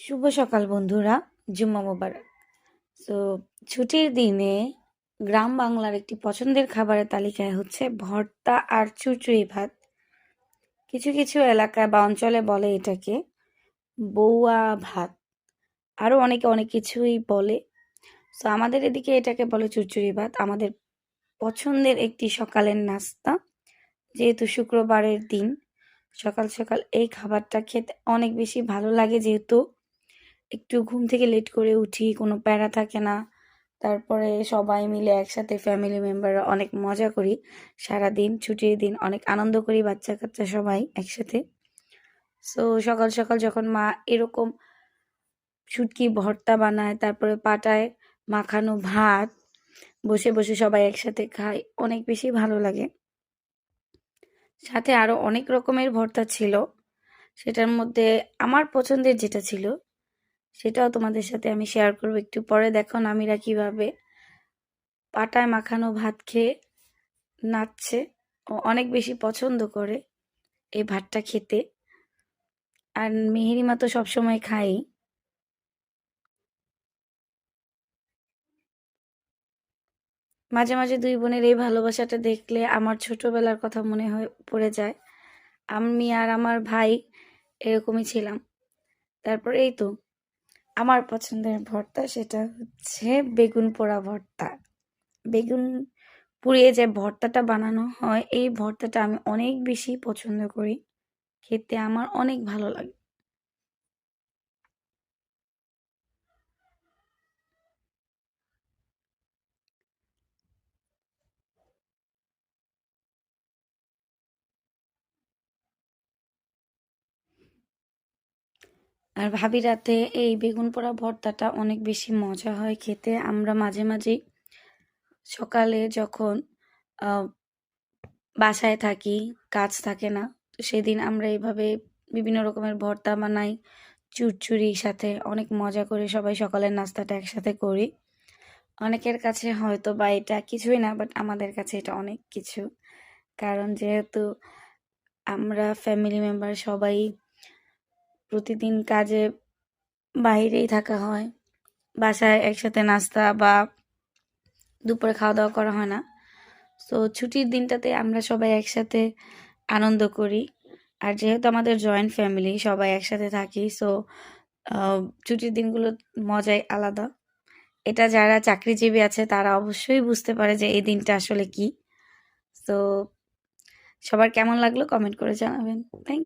শুভ সকাল বন্ধুরা, জুম্মা মোবারক। সো ছুটির দিনে গ্রাম বাংলার একটি পছন্দের খাবারের তালিকায় হচ্ছে ভর্তা আর চুচড়ি ভাত। কিছু কিছু এলাকায় বা অঞ্চলে বলে এটাকে বৌয়া ভাত, আরও অনেকে অনেক কিছুই বলে। সো আমাদের এদিকে এটাকে বলে চুচড়ি ভাত। আমাদের পছন্দের একটি সকালের নাস্তা, যেহেতু শুক্রবারের দিন সকাল সকাল এই খাবারটা খেতে অনেক বেশি ভালো লাগে, যেহেতু একটু ঘুম থেকে লেট করে উঠি, কোনো প্যারা থাকে না। তারপরে সবাই মিলে একসাথে ফ্যামিলি মেম্বাররা অনেক মজা করি। সারাদিন ছুটির দিন অনেক আনন্দ করি, বাচ্চা কাচ্চা সবাই একসাথে। সো সকাল সকাল যখন মা এরকম শুটকি ভর্তা বানায়, তারপরে পাটায় মাখানো ভাত, বসে বসে সবাই একসাথে খাই, অনেক বেশি ভালো লাগে। সাথে আরও অনেক রকমের ভর্তা ছিল, সেটার মধ্যে আমার পছন্দের যেটা ছিল সেটাও তোমাদের সাথে আমি শেয়ার করবো একটু পরে। দেখো নামিরা কিভাবে পাটায় মাখানো ভাত খেয়ে নাচছে। ও অনেক বেশি পছন্দ করে এই ভাতটা খেতে। আর মেহেরিমা তো সবসময় খাই। মাঝে মাঝে দুই বোনের এই ভালোবাসাটা দেখলে আমার ছোটবেলার কথা মনে হয়ে পড়ে যায়। আমি আর আমার ভাই এরকমই ছিলাম। তারপর এই তো আমার পছন্দের ভর্তা, সেটা হচ্ছে বেগুন পোড়া ভর্তা। বেগুন পুড়িয়ে যে ভর্তাটা বানানো হয়, এই ভর্তাটা আমি অনেক বেশি পছন্দ করি, খেতে আমার অনেক ভালো লাগে। আর ভাবি রাতে এই বেগুন পোড়া ভর্তাটা অনেক বেশি মজা হয় খেতে। আমরা মাঝে মাঝেই সকালে যখন আহ, বাসায় থাকি, কাজ থাকে না, তো সেদিন আমরা এইভাবে বিভিন্ন রকমের ভর্তা বানাই চুরচুরির সাথে, অনেক মজা করে সবাই সকালের নাস্তাটা একসাথে করি। অনেকের কাছে হয়তো বা এটা কিছুই না, বাট আমাদের কাছে এটা অনেক কিছু। কারণ যেহেতু আমরা ফ্যামিলি মেম্বার সবাই প্রতিদিন কাজে বাইরেই থাকা হয়, বাসায় একসাথে নাস্তা বা দুপুরে খাওয়া দাওয়া করা হয় না। সো ছুটির দিনটাতে আমরা সবাই একসাথে আনন্দ করি। আর যেহেতু আমাদের জয়েন্ট ফ্যামিলি, সবাই একসাথে থাকি, সো ছুটির দিনগুলো মজাই আলাদা। এটা যারা চাকরিজীবী আছে তারা অবশ্যই বুঝতে পারে যে এই দিনটা আসলে কি। সো সবার কেমন লাগলো কমেন্ট করে জানাবেন। থ্যাংক